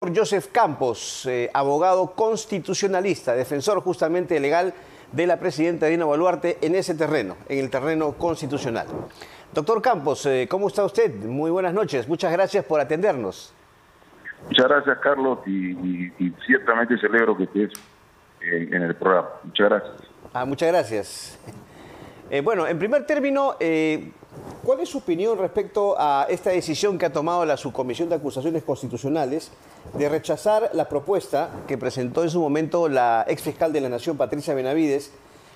doctor Joseph Campos, abogado constitucionalista, defensor justamente legal de la presidenta Dina Boluarte en ese terreno, en el terreno constitucional. Doctor Campos, ¿cómo está usted? Muy buenas noches, muchas gracias por atendernos. Muchas gracias, Carlos, y ciertamente celebro que estés en el programa. Muchas gracias. Muchas gracias. Bueno, en primer término, ¿cuál es su opinión respecto a esta decisión que ha tomado la Subcomisión de Acusaciones Constitucionales de rechazar la propuesta que presentó en su momento la exfiscal de la Nación, Patricia Benavides,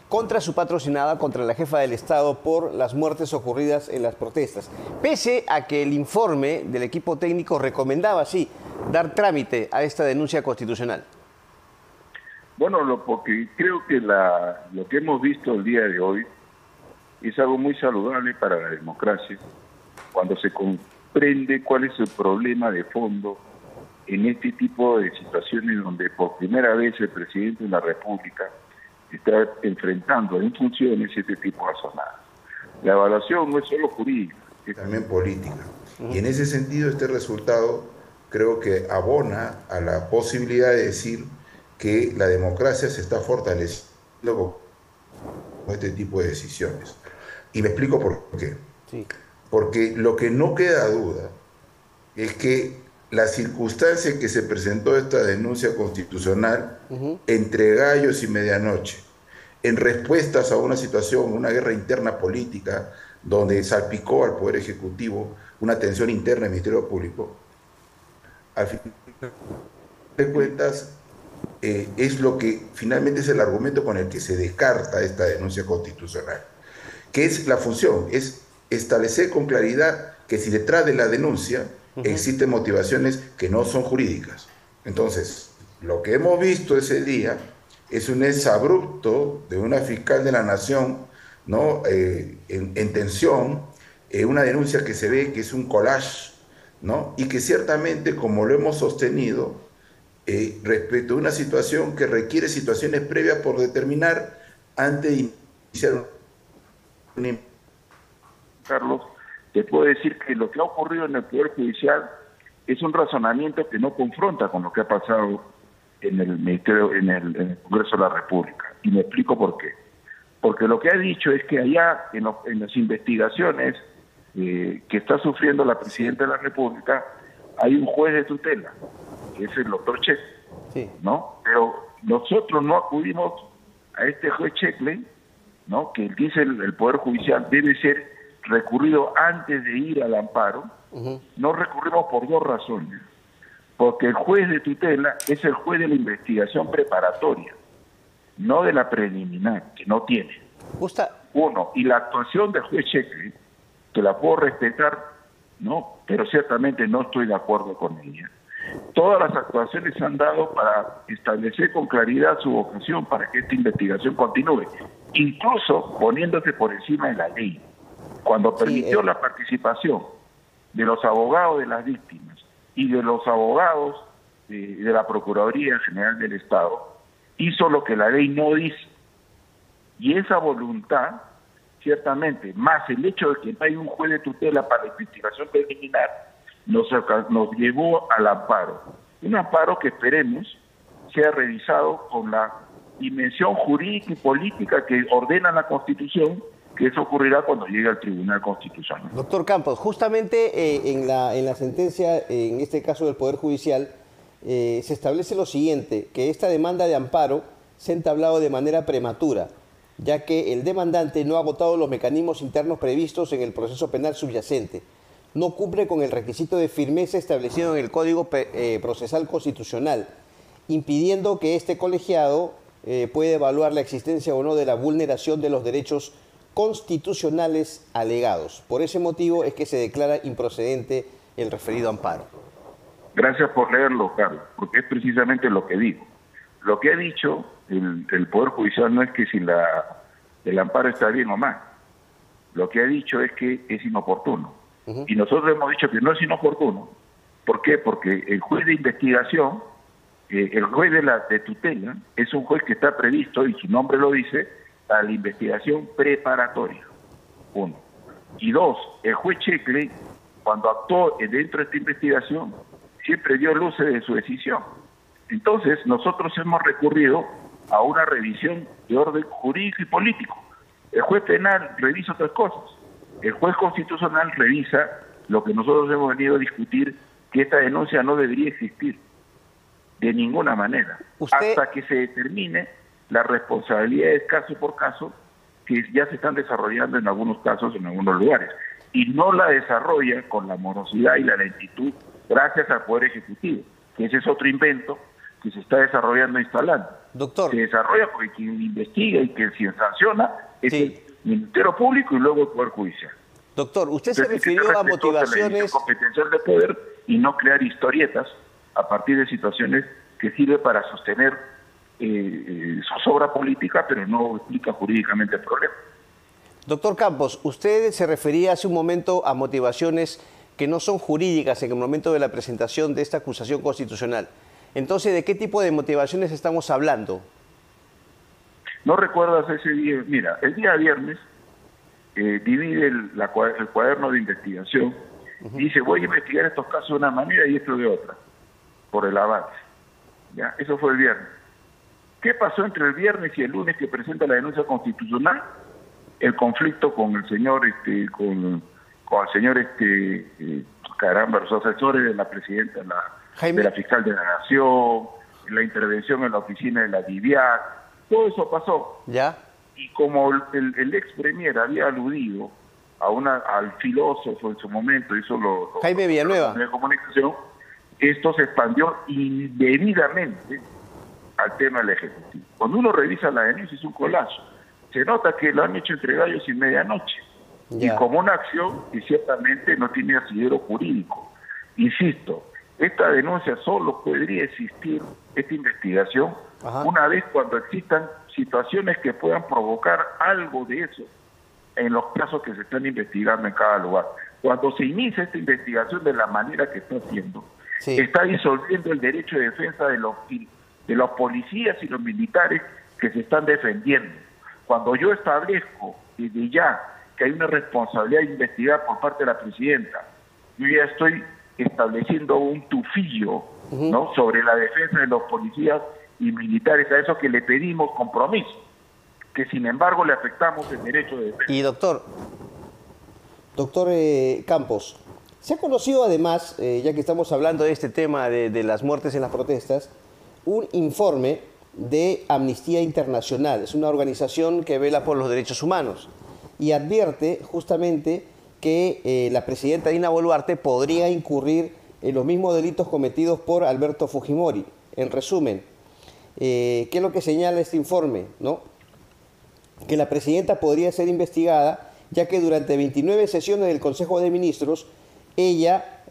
contra su patrocinada, contra la jefa del Estado por las muertes ocurridas en las protestas? Pese a que el informe del equipo técnico recomendaba, sí, dar trámite a esta denuncia constitucional. Bueno, porque creo que lo que hemos visto el día de hoy es algo muy saludable para la democracia, cuando se comprende cuál es el problema de fondo en este tipo de situaciones donde por primera vez el presidente de la República está enfrentando en funciones este tipo de asonadas. La evaluación no es solo jurídica, es también política. Y en ese sentido este resultado creo que abona a la posibilidad de decir que la democracia se está fortaleciendo con este tipo de decisiones. Y me explico por qué. Sí. Porque lo que no queda duda es que la circunstancia en que se presentó esta denuncia constitucional entre gallos y medianoche, en respuestas a una situación, una guerra interna política, donde salpicó al Poder Ejecutivo una tensión interna del Ministerio Público, al final de cuentas es lo que finalmente es el argumento con el que se descarta esta denuncia constitucional. ¿Qué es la función? Es establecer con claridad que si detrás de la denuncia existen motivaciones que no son jurídicas. Entonces, lo que hemos visto ese día es un exabrupto de una fiscal de la Nación, ¿no? En tensión, una denuncia que se ve que es un collage, ¿no? Y que ciertamente, como lo hemos sostenido, respecto a una situación que requiere situaciones previas por determinar antes de iniciar Carlos, te puedo decir que lo que ha ocurrido en el Poder Judicial es un razonamiento que no confronta con lo que ha pasado en el Ministerio, en el Congreso de la República. Y me explico por qué. Porque lo que ha dicho es que allá, en las investigaciones que está sufriendo la Presidenta de la República, hay un juez de tutela, que es el doctor Checle, sí, ¿no? Pero nosotros no acudimos a este juez Checle, ¿no? Que dice el Poder Judicial debe ser recurrido antes de ir al amparo. No recurrimos por dos razones. Porque el juez de tutela es el juez de la investigación preparatoria, no de la preliminar, que no tiene. Uno, y la actuación del juez Checle, que la puedo respetar, ¿no? Pero ciertamente no estoy de acuerdo con ella. Todas las actuaciones se han dado para establecer con claridad su vocación para que esta investigación continúe, incluso poniéndose por encima de la ley. Cuando permitió la participación de los abogados de las víctimas y de los abogados de la Procuraduría General del Estado, hizo lo que la ley no dice. Y esa voluntad, ciertamente, más el hecho de que no hay un juez de tutela para la investigación preliminar, nos llevó al amparo. Un amparo que esperemos sea revisado con la dimensión jurídica y política que ordena la Constitución, que eso ocurrirá cuando llegue al Tribunal Constitucional. Doctor Campos, justamente en la sentencia, en este caso del Poder Judicial, se establece lo siguiente, que esta demanda de amparo se ha entablado de manera prematura, ya que el demandante no ha agotado los mecanismos internos previstos en el proceso penal subyacente. No cumple con el requisito de firmeza establecido en el Código Procesal Constitucional, impidiendo que este colegiado pueda evaluar la existencia o no de la vulneración de los derechos constitucionales alegados. Por ese motivo es que se declara improcedente el referido amparo. Gracias por leerlo, Carlos, porque es precisamente lo que digo. Lo que ha dicho el Poder Judicial no es que si el amparo está bien o mal. Lo que ha dicho es que es inoportuno. Y nosotros hemos dicho que no es inoportuno. ¿Por qué? Porque el juez de investigación, el juez de tutela, es un juez que está previsto, y su nombre lo dice, para la investigación preparatoria. Uno. Y dos, el juez Checle, cuando actuó dentro de esta investigación, siempre dio luces de su decisión. Entonces, nosotros hemos recurrido a una revisión de orden jurídico y político. El juez penal revisa otras cosas. El juez constitucional revisa lo que nosotros hemos venido a discutir, que esta denuncia no debería existir de ninguna manera, hasta que se determine las responsabilidades caso por caso que ya se están desarrollando en algunos casos, en algunos lugares, y no la desarrolla con la morosidad y la lentitud gracias al Poder Ejecutivo, que ese es otro invento que se está desarrollando e instalando. Doctor. Se desarrolla porque quien investiga y quien se sanciona es el Ministerio Público y luego el Poder Judicial. Doctor, usted se refirió a motivaciones competencial de poder y no crear historietas a partir de situaciones que sirven para sostener zozobra política, pero no explica jurídicamente el problema. Doctor Campos, usted se refería hace un momento a motivaciones que no son jurídicas en el momento de la presentación de esta acusación constitucional. Entonces, ¿de qué tipo de motivaciones estamos hablando? ¿No recuerdas ese día? Mira, el día viernes divide el cuaderno de investigación y dice, voy a investigar estos casos de una manera y esto de otra, por el avance. ¿Ya? Eso fue el viernes. ¿Qué pasó entre el viernes y el lunes que presenta la denuncia constitucional? El conflicto con el señor, con el señor, caramba, los asesores de la presidenta, de la fiscal de la Nación, la intervención en la oficina de la DIVIAC, todo eso pasó. ¿Ya? Y como el ex premier había aludido al filósofo en su momento, hizo Jaime Villanueva, de comunicación, esto se expandió indebidamente al tema del Ejecutivo. Cuando uno revisa la denuncia es un colazo. Se nota que lo han hecho entre gallos y medianoche. Ya. Y como una acción que ciertamente no tiene asidero jurídico. Insisto, esta denuncia solo podría existir, esta investigación, una vez cuando existan situaciones que puedan provocar algo de eso en los casos que se están investigando en cada lugar. Cuando se inicia esta investigación de la manera que está haciendo, está disolviendo el derecho de defensa de los policías y los militares que se están defendiendo. Cuando yo establezco desde ya que hay una responsabilidad de investigar por parte de la presidenta, yo ya estoy estableciendo un tufillo, ¿no?, sobre la defensa de los policías y militares, a eso que le pedimos compromiso, que sin embargo le afectamos el derecho de defensa. Y doctor Campos, se ha conocido además, ya que estamos hablando de este tema de las muertes en las protestas, un informe de Amnistía Internacional. Es una organización que vela por los derechos humanos y advierte justamente que la presidenta Dina Boluarte podría incurrir en los mismos delitos cometidos por Alberto Fujimori. En resumen, ¿qué es lo que señala este informe? ¿No? Que la presidenta podría ser investigada, ya que durante 29 sesiones del Consejo de Ministros, ella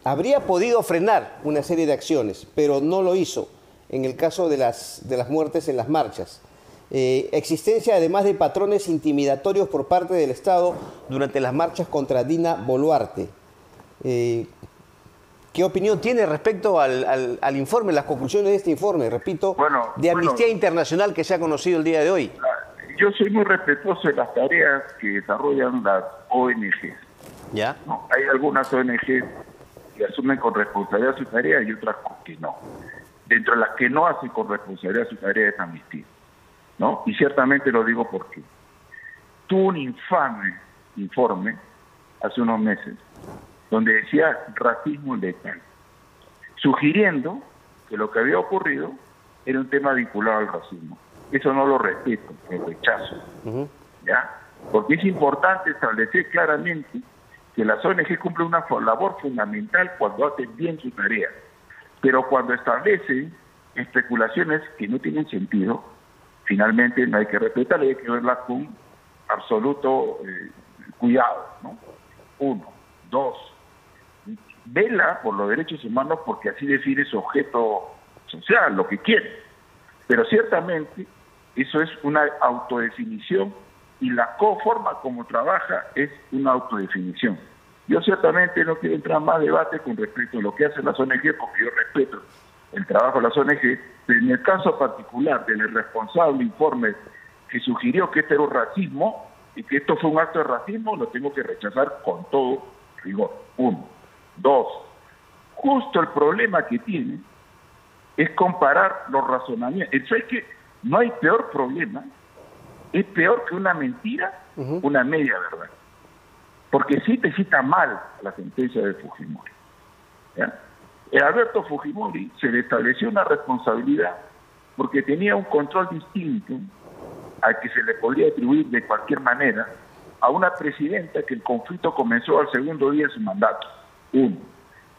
habría podido frenar una serie de acciones, pero no lo hizo en el caso de las muertes en las marchas. Existencia además de patrones intimidatorios por parte del Estado durante las marchas contra Dina Boluarte. ¿Qué opinión tiene respecto al informe, las conclusiones de este informe, repito, de Amnistía Internacional que se ha conocido el día de hoy? Yo soy muy respetuoso de las tareas que desarrollan las ONGs. ¿Ya? ¿No? Hay algunas ONGs que asumen con responsabilidad su tarea y otras que no. Dentro de las que no hacen con responsabilidad su tarea es Amnistía, ¿no? Y ciertamente lo digo porque tuvo un infame informe hace unos meses donde decía racismo letal, sugiriendo que lo que había ocurrido era un tema vinculado al racismo. Eso no lo respeto, lo rechazo, ¿ya? Porque es importante establecer claramente que las ONG cumplen una labor fundamental cuando hacen bien su tarea, pero cuando establecen especulaciones que no tienen sentido, finalmente no hay que respetarla, hay que verla con absoluto cuidado, ¿no? 1. 2. Vela por los derechos humanos porque así define su objeto social, lo que quiere. Pero ciertamente eso es una autodefinición y la forma como trabaja es una autodefinición. Yo ciertamente no quiero entrar en más debate con respecto a lo que hacen las ONG, porque yo respeto el trabajo de las ONG, pero en el caso particular del irresponsable informe que sugirió que este era un racismo y que esto fue un acto de racismo, lo tengo que rechazar con todo rigor. 1. 2. justo el problema que tiene es comparar los razonamientos. Eso es que no hay peor problema, es peor que una mentira, una media verdad. Porque sí te cita mal la sentencia de Fujimori. ¿Ya? Alberto Fujimori se le estableció una responsabilidad porque tenía un control distinto al que se le podría atribuir de cualquier manera a una presidenta que el conflicto comenzó al segundo día de su mandato. Uno,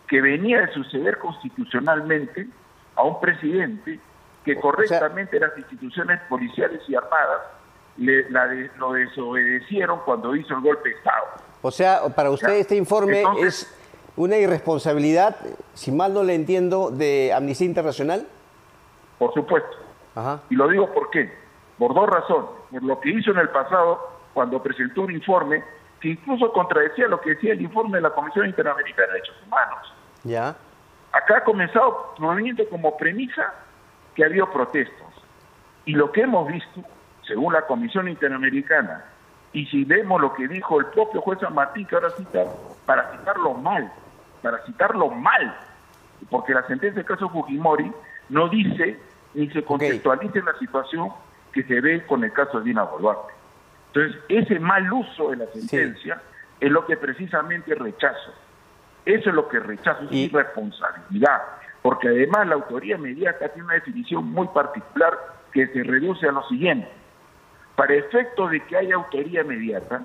que venía de suceder constitucionalmente a un presidente que correctamente las instituciones policiales y armadas lo desobedecieron cuando hizo el golpe de Estado. O sea, para usted este informe es una irresponsabilidad, si mal no le entiendo, de Amnistía Internacional. Por supuesto. Ajá. Y lo digo por qué. Por dos razones. Por lo que hizo en el pasado cuando presentó un informe que incluso contradecía lo que decía el informe de la Comisión Interamericana de Derechos Humanos. Ya. Acá ha comenzado poniendo como premisa que ha habido protestas. Y lo que hemos visto, según la Comisión Interamericana, y si vemos lo que dijo el propio juez San Martín, que ahora cita, para citarlo mal, porque la sentencia del caso Fujimori no dice ni se contextualiza la situación que se ve con el caso de Dina Boluarte. Entonces, ese mal uso de la sentencia es lo que precisamente rechazo. Eso es lo que rechazo, es irresponsabilidad, porque además la autoría inmediata tiene una definición muy particular que se reduce a lo siguiente. Para efecto de que haya autoría inmediata,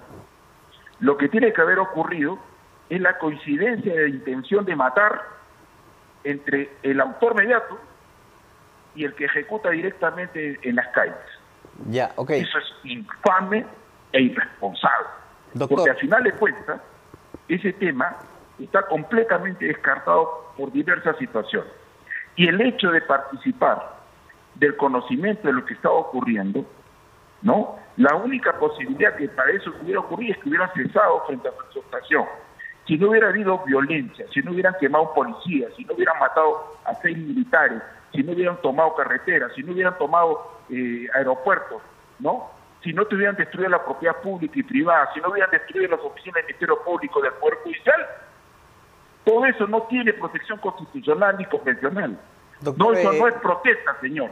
lo que tiene que haber ocurrido es la coincidencia de intención de matar entre el autor inmediato y el que ejecuta directamente en las calles. Ya, Eso es infame e irresponsable. Doctor. Porque al final de cuentas, ese tema está completamente descartado por diversas situaciones. Y el hecho de participar del conocimiento de lo que estaba ocurriendo, ¿no? La única posibilidad que para eso hubiera ocurrido es que hubieran cesado frente a la manifestación. Si no hubiera habido violencia, si no hubieran quemado policías, si no hubieran matado a 6 militares, si no hubieran tomado carreteras, si no hubieran tomado aeropuertos, ¿no? Si no tuvieran destruido la propiedad pública y privada, si no hubieran destruido las oficinas del Ministerio Público, del Poder Judicial, todo eso no tiene protección constitucional ni convencional. Doctor, no, eso no es protesta, señor.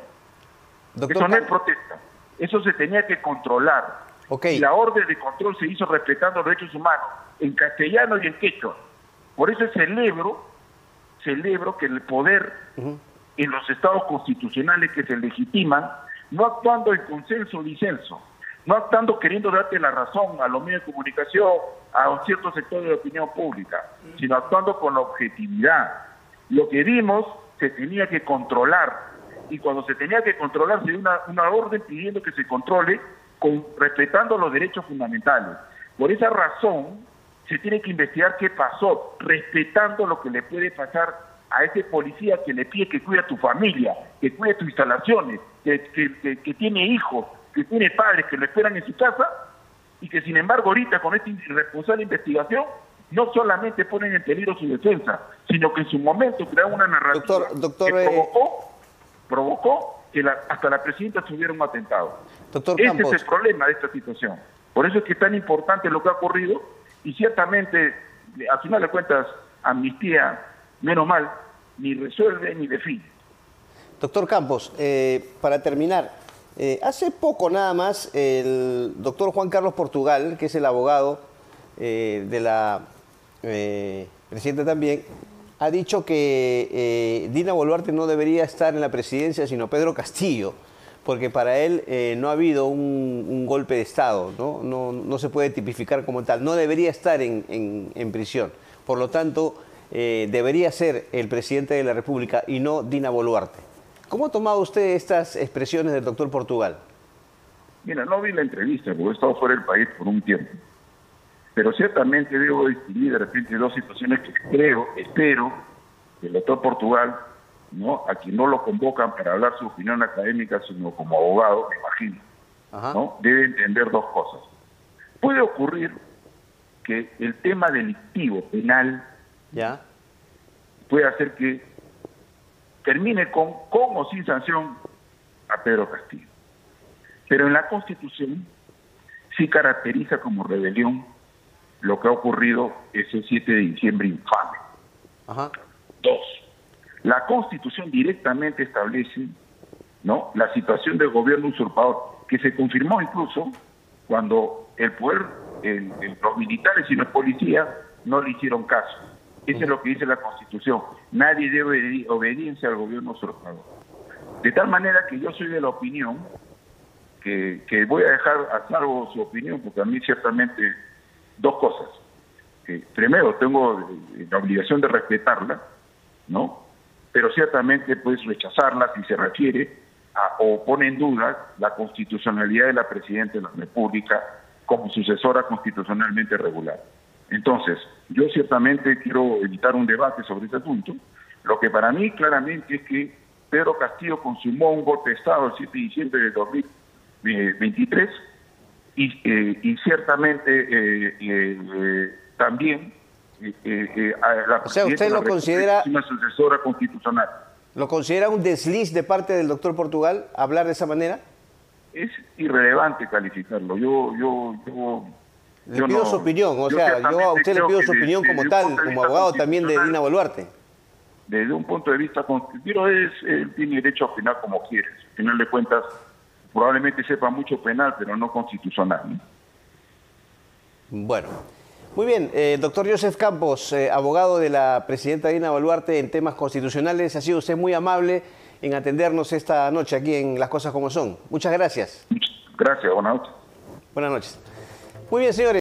Eso no es protesta. Eso se tenía que controlar. Y la orden de control se hizo respetando los derechos humanos, en castellano y en quechua. Por eso celebro que el poder en los estados constitucionales que se legitiman, no actuando en consenso o disenso, no actuando queriendo darte la razón a los medios de comunicación, a ciertos sectores de la opinión pública, sino actuando con la objetividad. Lo que vimos se tenía que controlar, y cuando se tenía que controlar se dio una orden pidiendo que se controle respetando los derechos fundamentales. Por esa razón se tiene que investigar qué pasó, respetando lo que le puede pasar a ese policía que le pide que cuide a tu familia, que cuide tus instalaciones, que tiene hijos, que tiene padres que lo esperan en su casa, y que sin embargo ahorita con esta irresponsable investigación no solamente ponen en peligro su defensa, sino que en su momento crearon una narrativa que provocó que hasta la presidenta tuviera un atentado. Doctor Este Campos. es el problema de esta situación. Por eso es que es tan importante lo que ha ocurrido, y ciertamente, al final de cuentas, Amnistía, menos mal, ni resuelve ni define. Doctor Campos, para terminar, hace poco nada más el doctor Juan Carlos Portugal, que es el abogado de la presidenta también, ha dicho que Dina Boluarte no debería estar en la presidencia, sino Pedro Castillo, porque para él no ha habido un golpe de Estado, no se puede tipificar como tal, no debería estar en prisión. Por lo tanto, debería ser el presidente de la República y no Dina Boluarte. ¿Cómo ha tomado usted estas expresiones del doctor Portugal? Mira, no vi la entrevista porque he estado fuera del país por un tiempo. Pero ciertamente debo distinguir de repente dos situaciones que espero que el doctor Portugal, ¿no?, a quien no lo convocan para hablar su opinión académica, sino como abogado, me imagino, ¿no?, debe entender dos cosas. Puede ocurrir que el tema delictivo, penal, puede hacer que termine con o sin sanción a Pedro Castillo. Pero en la Constitución sí caracteriza como rebelión lo que ha ocurrido ese 7 de diciembre infame. Dos, la Constitución directamente establece, ¿no?, la situación del gobierno usurpador, que se confirmó incluso cuando el poder, los militares y los policías no le hicieron caso. Eso es lo que dice la Constitución. Nadie debe obediencia al gobierno usurpador. De tal manera que yo soy de la opinión que voy a dejar a salvo su opinión, porque a mí ciertamente dos cosas. Primero, tengo la obligación de respetarla, ¿no? Pero ciertamente pues rechazarla si se refiere o pone en duda la constitucionalidad de la Presidenta de la República como sucesora constitucionalmente regular. Entonces, yo ciertamente quiero evitar un debate sobre este asunto. Lo que para mí claramente es que Pedro Castillo consumó un golpe de Estado el 7 de diciembre de 2023 y ciertamente también la o sea, ¿usted lo considera una sucesora constitucional? ¿Lo considera un desliz de parte del doctor Portugal hablar de esa manera? Es irrelevante calificarlo. Le pido su opinión, o sea, yo a usted le pido su opinión como tal, como abogado también de Dina Boluarte. Desde un punto de vista constitucional, él tiene derecho a opinar como quiere. Al final de cuentas, probablemente sepa mucho penal, pero no constitucional, ¿no? Bueno, muy bien. Doctor Joseph Campos, abogado de la presidenta Dina Boluarte en temas constitucionales, ha sido usted muy amable en atendernos esta noche aquí en Las Cosas Como Son. Muchas gracias. Gracias, buenas noches. Buenas noches. Muy bien, señores.